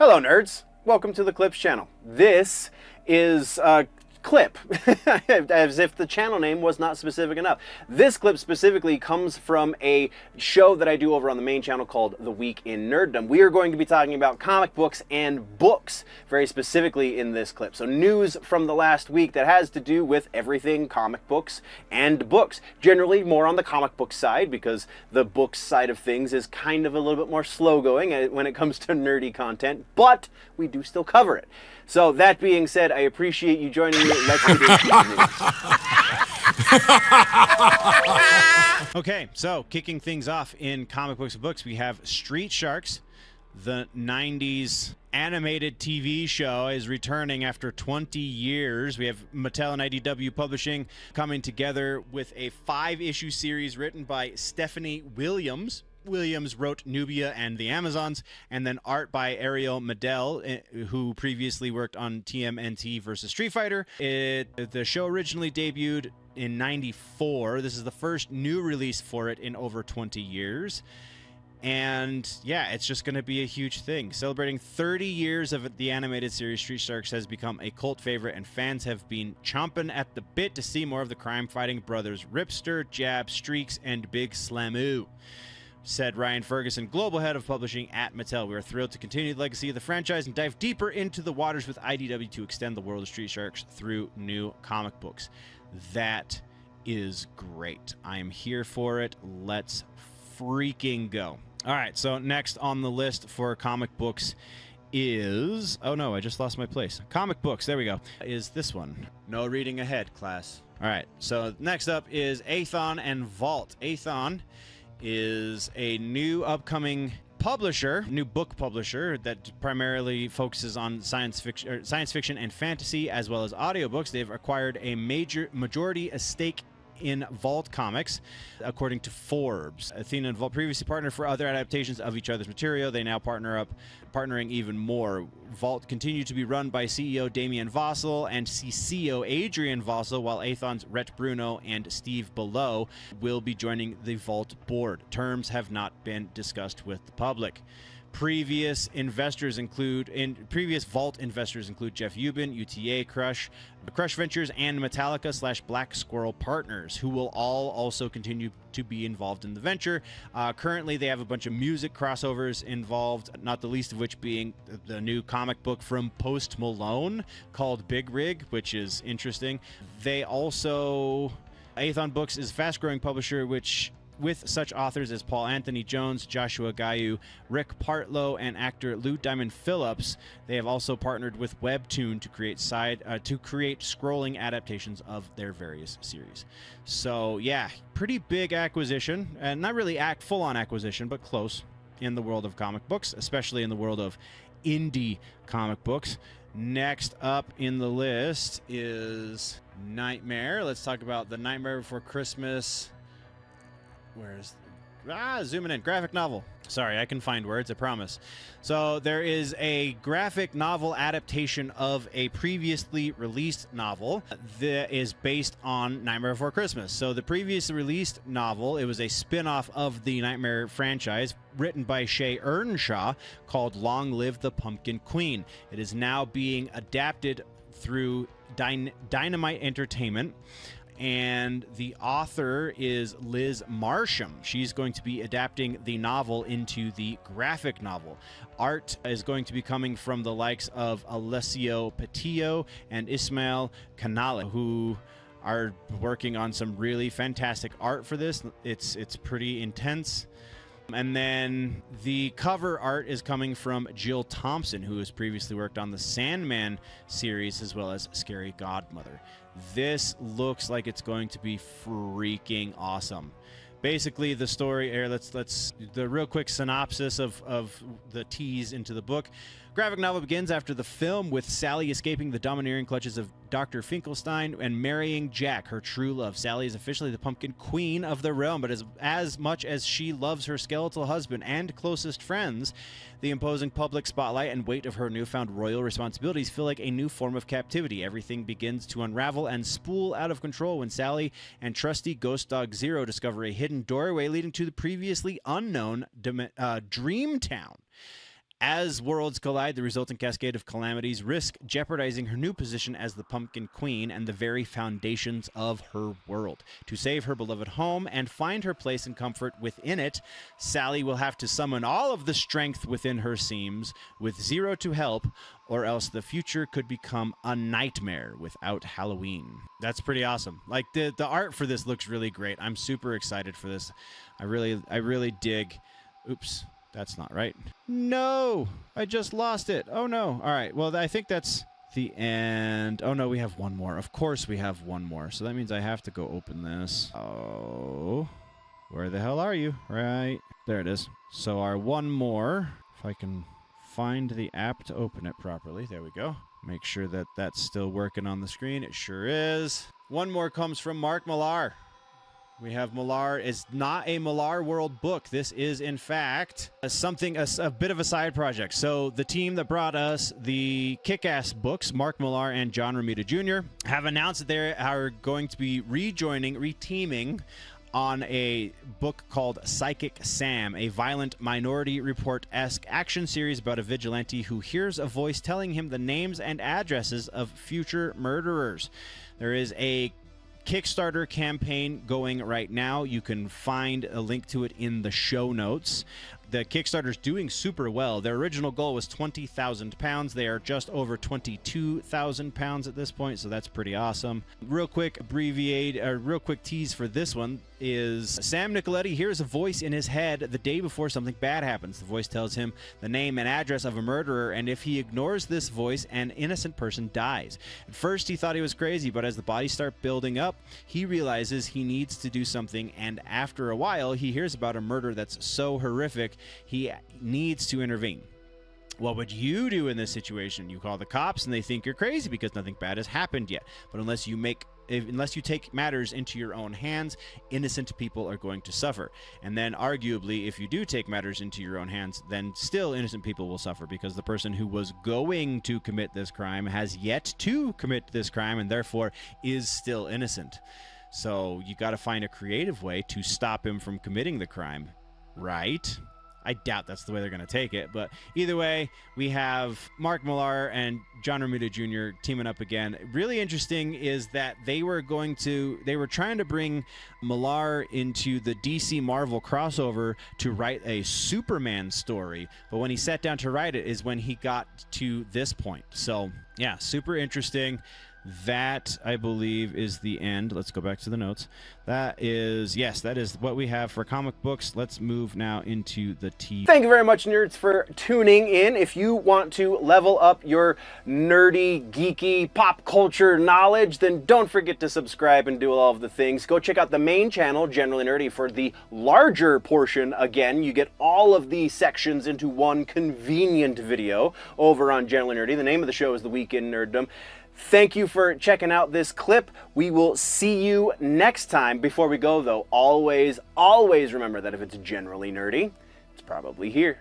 Hello nerds, welcome to the Clips channel. This is a clip, as if the channel name was not specific enough. This clip specifically comes from a show that I do over on the main channel called The Week in Nerddom. We are going to be talking about comic books and books, very specifically in this clip. So news from the last week that has to do with everything comic books and books. Generally more on the comic book side, because the books side of things is kind of a little bit more slow going when it comes to nerdy content, but we do still cover it. So that being said, I appreciate you joining me. Let's get into the news. Okay, so kicking things off in comic books and books, we have Street Sharks. The 90s animated TV show is returning after 20 years. We have Mattel and IDW Publishing coming together with a 5-issue series written by Stephanie Williams. Williams wrote Nubia and the Amazons, and then art by Ariel Medel, who previously worked on TMNT versus Street Fighter. The show originally debuted in '94. This is the first new release for it in over 20 years. And yeah, it's just going to be a huge thing. Celebrating 30 years of the animated series, Street Sharks has become a cult favorite, and fans have been chomping at the bit to see more of the crime-fighting brothers Ripster, Jab, Streaks, and Big Slamoo. Said Ryan Ferguson, global head of publishing at Mattel. We are thrilled to continue the legacy of the franchise and dive deeper into the waters with IDW to extend the world of Street Sharks through new comic books. That is great. I am here for it. Let's freaking go. All right, so next on the list for comic books is... Oh no, I just lost my place. Comic books, there we go. Is this one. No reading ahead, class. All right, so next up is Athon and Vault. Athon is a new upcoming publisher, new book publisher that primarily focuses on science fiction and fantasy, as well as audiobooks. They've acquired a majority stake in Vault Comics, according to Forbes. Athena and Vault previously partnered for other adaptations of each other's material. They now partnering even more. Vault continued to be run by CEO Damian Vossel and CCO Adrian Vossel, while Athon's Rhett Bruno and Steve Below will be joining the Vault board. Terms have not been discussed with the public. Previous Vault investors include Jeff Ubin, UTA Crush Ventures, and Metallica / Black Squirrel Partners, who will all also continue to be involved in the venture. Currently, they have a bunch of music crossovers involved, not the least of which being the new comic book from Post Malone called Big Rig, which is interesting. They also... Athon Books is a fast-growing publisher, with such authors as Paul Anthony Jones, Joshua Gayu, Rick Partlow, and actor Lou Diamond Phillips. They have also partnered with Webtoon to create scrolling adaptations of their various series. So yeah, pretty big acquisition, and not really full-on acquisition, but close in the world of comic books, especially in the world of indie comic books. Next up in the list is Nightmare. Let's talk about the Nightmare Before Christmas. Zooming in. Graphic novel. Sorry, I can find words, I promise. So there is a graphic novel adaptation of a previously released novel that is based on Nightmare Before Christmas. So the previously released novel, it was a spin-off of the Nightmare franchise, written by Shay Earnshaw, called Long Live the Pumpkin Queen. It is now being adapted through Dynamite Entertainment. And the author is Liz Marsham. She's going to be adapting the novel into the graphic novel. Art is going to be coming from the likes of Alessio Petillo and Ismael Canale, who are working on some really fantastic art for this. It's pretty intense. And then the cover art is coming from Jill Thompson, who has previously worked on the Sandman series as well as Scary Godmother. This looks like it's going to be freaking awesome. Basically, the story here, the real quick synopsis of the tease into the book. Graphic novel begins after the film, with Sally escaping the domineering clutches of Dr. Finkelstein and marrying Jack, her true love. Sally is officially the Pumpkin Queen of the realm, but as much as she loves her skeletal husband and closest friends, the imposing public spotlight and weight of her newfound royal responsibilities feel like a new form of captivity. Everything begins to unravel and spool out of control when Sally and trusty ghost dog Zero discover a hidden doorway leading to the previously unknown Dreamtown. As worlds collide, the resulting cascade of calamities risk jeopardizing her new position as the Pumpkin Queen and the very foundations of her world. To save her beloved home and find her place and comfort within it, Sally will have to summon all of the strength within her seams, with Zero to help, or else the future could become a nightmare without Halloween. That's pretty awesome. Like, the art for this looks really great. I'm super excited for this. I really dig. Oops. That's not right. No! I just lost it. Oh, no. All right. Well, I think that's the end. Oh, no, we have one more. Of course we have one more. So that means I have to go open this. Oh. Where the hell are you? Right. There it is. So our one more, if I can find the app to open it properly. There we go. Make sure that that's still working on the screen. It sure is. One more comes from Mark Millar. We have Millar. Is not a Millar World book. This is, in fact, a bit of a side project. So the team that brought us the Kick-Ass books, Mark Millar and John Romita Jr., have announced that they are going to be reteaming on a book called Psychic Sam, a violent Minority Report-esque action series about a vigilante who hears a voice telling him the names and addresses of future murderers. There is a Kickstarter campaign going right now. You can find a link to it in the show notes. The Kickstarter's doing super well. Their original goal was £20,000. They are just over £22,000 at this point, so that's pretty awesome. Real quick tease for this one is Sam Nicoletti hears a voice in his head the day before something bad happens. The voice tells him the name and address of a murderer, and if he ignores this voice, an innocent person dies. At first, he thought he was crazy, but as the bodies start building up, he realizes he needs to do something, and after a while, he hears about a murder that's so horrific, he needs to intervene. What would you do in this situation? You call the cops and they think you're crazy because nothing bad has happened yet. But unless you take matters into your own hands, innocent people are going to suffer. And then arguably, if you do take matters into your own hands, then still innocent people will suffer because the person who was going to commit this crime has yet to commit this crime and therefore is still innocent. So you got to find a creative way to stop him from committing the crime, right? I doubt that's the way they're going to take it, but either way, we have Mark Millar and John Romita Jr. teaming up again. Really interesting is that they were trying to bring Millar into the DC Marvel crossover to write a Superman story, but when he sat down to write it is when he got to this point. So yeah, super interesting. That, I believe, is the end. Let's go back to the notes. That is what we have for comic books. Let's move now into the TV. Thank you very much, nerds, for tuning in. If you want to level up your nerdy, geeky, pop culture knowledge, then don't forget to subscribe and do all of the things. Go check out the main channel, Generally Nerdy, for the larger portion. Again, you get all of the sections into one convenient video over on Generally Nerdy. The name of the show is The Week in Nerddom. Thank you for checking out this clip. We will see you next time. Before we go, though, always remember that if it's generally nerdy, it's probably here.